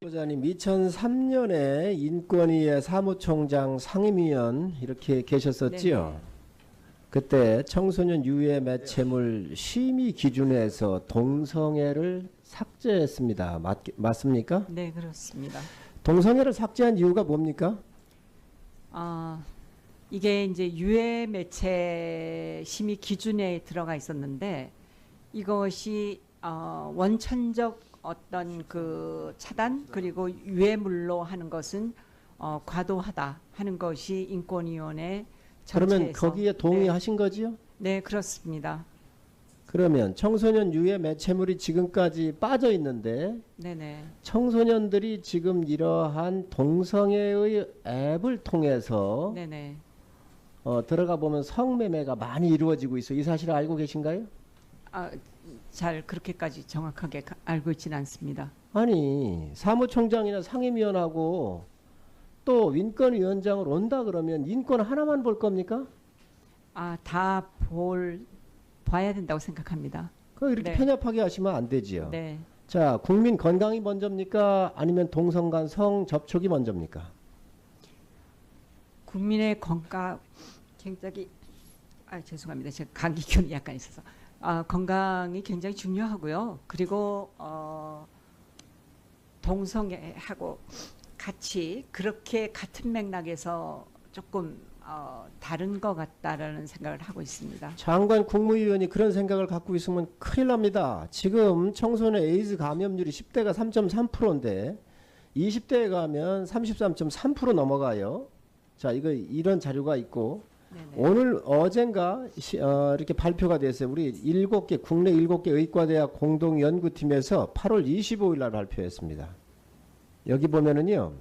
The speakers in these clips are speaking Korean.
보좌님, 2003년에 인권위의 사무총장 상임위원 이렇게 계셨었지요. 네네. 그때 청소년 유해 매체물 심의 기준에서 동성애를 삭제했습니다. 맞습니까? 네, 그렇습니다. 동성애를 삭제한 이유가 뭡니까? 이게 이제 유해 매체 심의 기준에 들어가 있었는데 이것이 원천적 어떤 그 차단 그리고 유해물로 하는 것은 과도하다 하는 것이 인권위원회 전체에서. 그러면 거기에 동의하신 거지요? 네, 그렇습니다. 그러면 청소년 유해 매체물이 지금까지 빠져 있는데 네네. 청소년들이 지금 이러한 동성애의 앱을 통해서 네네. 들어가 보면 성매매가 많이 이루어지고 있어요. 이 사실을 알고 계신가요? 잘 그렇게까지 정확하게 알고 있지는 않습니다. 아니, 사무총장이나 상임위원하고 또 인권위원장을 온다 그러면 인권 하나만 볼 겁니까? 다 봐야 된다고 생각합니다. 그 이렇게 네. 편협하게 하시면 안 되지요. 네. 자, 국민 건강이 먼저입니까? 아니면 동성 간 성 접촉이 먼저입니까? 국민의 건강 굉장히 죄송합니다. 제가 감기균이 약간 있어서 건강이 굉장히 중요하고요. 그리고 동성애하고 같이 그렇게 같은 맥락에서 조금 다른 것 같다라는 생각을 하고 있습니다. 장관 국무위원이 그런 생각을 갖고 있으면 큰일 납니다. 지금 청소년 에이즈 감염률이 10대가 3.3%인데 20대에 가면 33.3% 넘어가요. 자, 이런 자료가 있고 네네. 오늘 어젠가 이렇게 발표가 됐어요. 우리 국내 7개 의과대학 공동연구팀에서 8월 25일 날 발표했습니다. 여기 보면은요.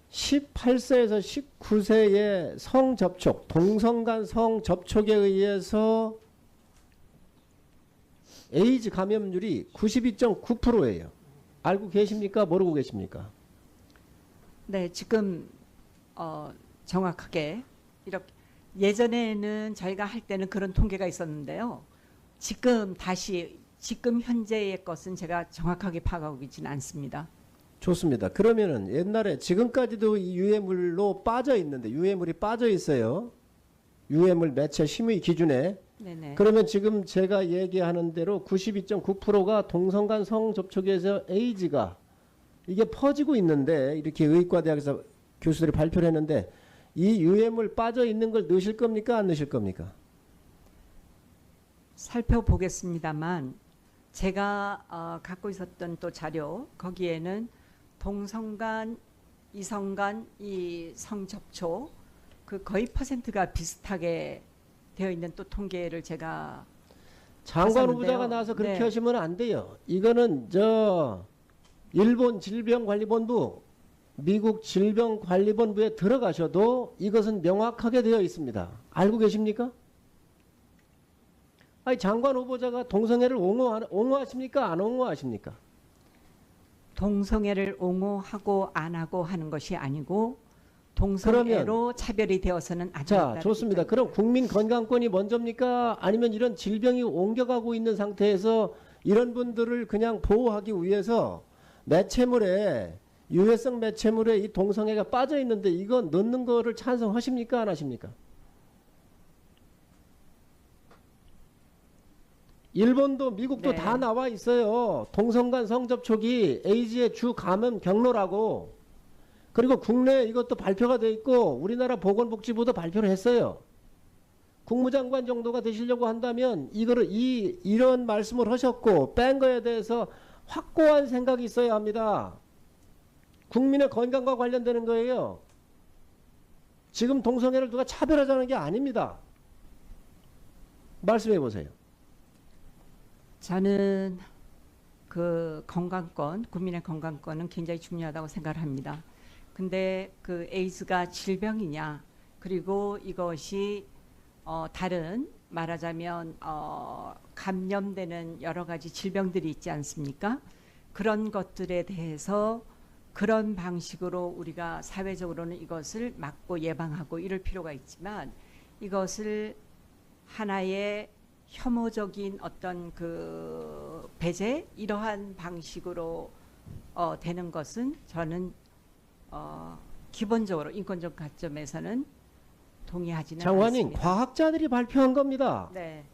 18세에서 19세의 성접촉, 동성 간 성접촉에 의해서 에이즈 감염률이 92.9%예요. 알고 계십니까? 모르고 계십니까? 네, 지금 정확하게 이렇게 예전에는 저희가 할 때는 그런 통계가 있었는데요. 지금 현재의 것은 제가 정확하게 파악하고 있지는 않습니다. 좋습니다. 그러면은 옛날에 지금까지도 이 유해물로 빠져 있는데 유해물이 빠져 있어요. 유해물 매체 심의 기준에. 네네. 그러면 지금 제가 얘기하는 대로 92.9%가 동성 간 성접촉에서 에이즈가 이게 퍼지고 있는데 이렇게 의과대학에서 교수들이 발표를 했는데 이 유해물 빠져 있는 걸 넣으실 겁니까? 안 넣으실 겁니까? 살펴보겠습니다만 제가 갖고 있었던 또 자료 거기에는 동성간, 이성간 이 성접촉 그 거의 퍼센트가 비슷하게 되어 있는 또 통계를 제가 장관 봤었는데요. 후보자가 나와서 그렇게 네. 하시면 안 돼요. 이거는 일본 질병관리본부, 미국 질병관리본부에 들어가셔도 이것은 명확하게 되어 있습니다. 알고 계십니까? 아니, 장관 후보자가 동성애를 옹호하십니까? 안 옹호하십니까? 동성애를 옹호하고 안 하고 하는 것이 아니고 동성애로 차별이 되어서는 안 자, 된다는 좋습니다. 입장입니다. 그럼 국민 건강권이 먼저입니까? 아니면 이런 질병이 옮겨가고 있는 상태에서 이런 분들을 그냥 보호하기 위해서 매체물에 유해성 매체물에 이 동성애가 빠져 있는데 이거 넣는 거를 찬성하십니까? 안 하십니까? 일본도 미국도 네. 다 나와 있어요. 동성 간 성접촉이 에이즈의 주 감염 경로라고. 그리고 국내에 이것도 발표가 돼 있고 우리나라 보건복지부도 발표를 했어요. 국무장관 정도가 되시려고 한다면 이런 말씀을 하셨고 뺀 거에 대해서 확고한 생각이 있어야 합니다. 국민의 건강과 관련되는 거예요. 지금 동성애를 누가 차별하자는 게 아닙니다. 말씀해 보세요. 저는 그 건강권, 국민의 건강권은 굉장히 중요하다고 생각을 합니다. 근데 그 에이즈가 질병이냐, 그리고 이것이 다른 말하자면 감염되는 여러 가지 질병들이 있지 않습니까? 그런 것들에 대해서 그런 방식으로 우리가 사회적으로는 이것을 막고 예방하고 이럴 필요가 있지만 이것을 하나의 혐오적인 어떤 그 배제 이러한 방식으로 되는 것은 저는 기본적으로 인권적 관점에서는 동의하지는 장관님, 않습니다. 과학자들이 발표한 겁니다. 네,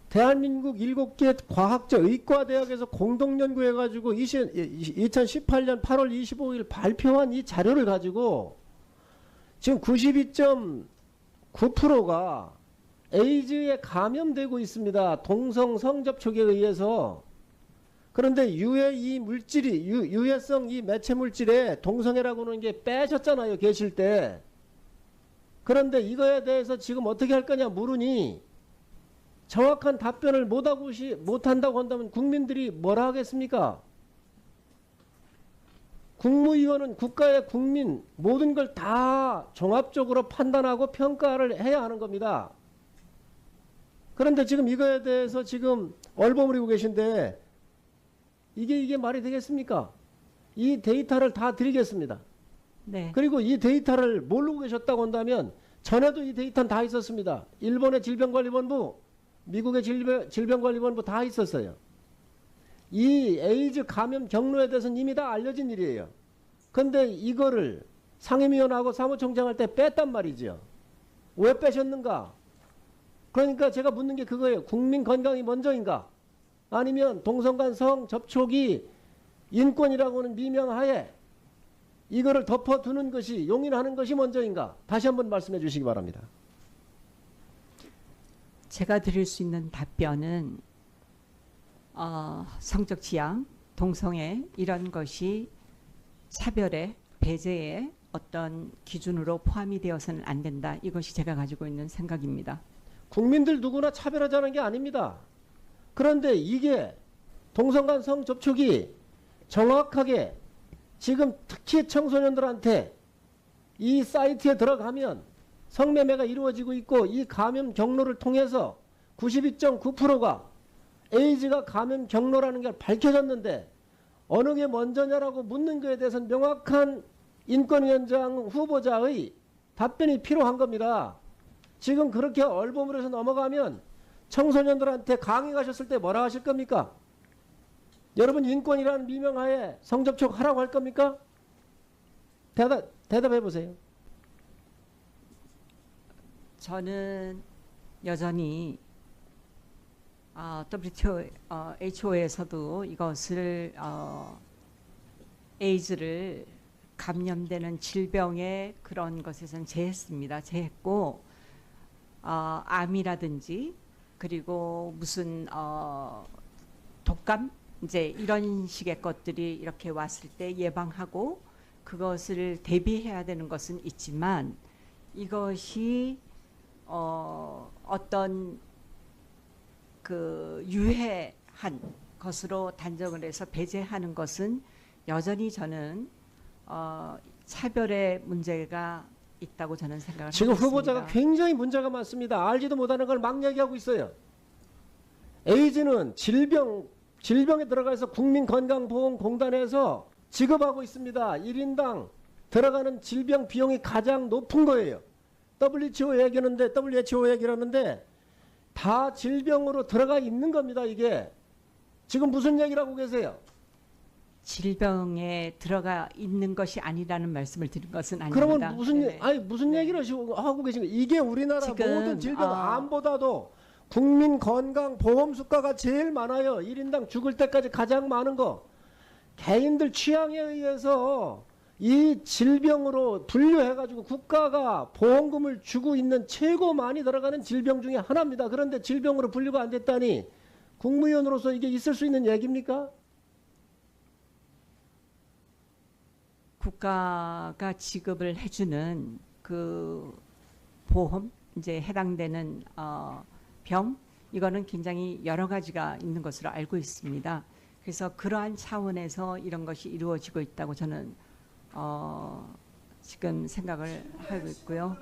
대한민국 7개 과학자 의과대학에서 공동연구해가지고 2018년 8월 25일 발표한 이 자료를 가지고 지금 92.9%가 에이즈에 감염되고 있습니다. 동성 성접촉에 의해서. 그런데 이 물질이 유해성 이 매체 물질에 동성애라고 하는 게 빼셨잖아요, 계실 때. 그런데 이거에 대해서 지금 어떻게 할 거냐 물으니 정확한 답변을 못한다고 한다면 국민들이 뭐라 하겠습니까? 국무위원은 국가의 국민 모든 걸 다 종합적으로 판단하고 평가를 해야 하는 겁니다. 그런데 지금 이거에 대해서 지금 얼버무리고 계신데 이게 말이 되겠습니까? 이 데이터를 다 드리겠습니다. 네, 그리고 이 데이터를 모르고 계셨다고 한다면 전에도 이 데이터는 다 있었습니다. 일본의 질병관리본부, 미국의 질병관리본부 다 있었어요. 이 에이즈 감염 경로에 대해서는 이미 다 알려진 일이에요. 근데 이거를 상임위원하고 사무총장 할 때 뺐단 말이죠. 왜 빼셨는가? 그러니까 제가 묻는 게 그거예요. 국민 건강이 먼저인가? 아니면 동성간 성 접촉이 인권이라고 하는 미명하에 이거를 덮어두는 것이 용인하는 것이 먼저인가? 다시 한번 말씀해 주시기 바랍니다. 제가 드릴 수 있는 답변은 성적 지향, 동성애 이런 것이 차별의 배제의 어떤 기준으로 포함이 되어서는 안 된다. 이것이 제가 가지고 있는 생각입니다. 국민들 누구나 차별하자는 게 아닙니다. 그런데 이게 동성간 성접촉이 정확하게 지금 특히 청소년들한테 이 사이트에 들어가면 성매매가 이루어지고 있고 이 감염 경로를 통해서 92.9%가 에이즈가 감염 경로라는 게 밝혀졌는데 어느 게 먼저냐라고 묻는 것에 대해서는 명확한 인권위원장 후보자의 답변이 필요한 겁니다. 지금 그렇게 얼버무려서 넘어가면 청소년들한테 강의 가셨을 때 뭐라 하실 겁니까? 여러분 인권이라는 미명하에 성접촉 하라고 할 겁니까? 대답해 보세요. 저는 여전히 WHO에서도 이것을 에이즈를 감염되는 질병의 그런 것에선 제했습니다. 제했고 암이라든지 그리고 무슨 독감 이제 이런 식의 것들이 이렇게 왔을 때 예방하고 그것을 대비해야 되는 것은 있지만 이것이 어떤 그 유해한 것으로 단정을 해서 배제하는 것은 여전히 저는 차별의 문제가 있다고 저는 생각을 지금 하고 후보자가 있습니다. 굉장히 문제가 많습니다. 알지도 못하는 걸 막 얘기하고 있어요. 에이즈는 질병에 들어가서 국민건강보험공단에서 지급하고 있습니다. 1인당 들어가는 질병 비용이 가장 높은 거예요. WHO 얘기라는데 다 질병으로 들어가 있는 겁니다. 이게 지금 무슨 얘기를 하고 계세요? 질병에 들어가 있는 것이 아니라는 말씀을 드린 것은 아닙니다. 그러면 무슨 네. 얘기를 하고 계신 거예요? 이게 우리나라 지금, 모든 질병 암보다도 국민 건강 보험 수가가 제일 많아요. 1인당 죽을 때까지 가장 많은 거. 개인들 취향에 의해서 이 질병으로 분류해가지고 국가가 보험금을 주고 있는 최고 많이 들어가는 질병 중에 하나입니다. 그런데 질병으로 분류가 안 됐다니 국무위원으로서 이게 있을 수 있는 얘기입니까? 국가가 지급을 해주는 그 보험 이제 해당되는 병 이거는 굉장히 여러 가지가 있는 것으로 알고 있습니다. 그래서 그러한 차원에서 이런 것이 이루어지고 있다고 저는 지금 생각을 하고 있고요.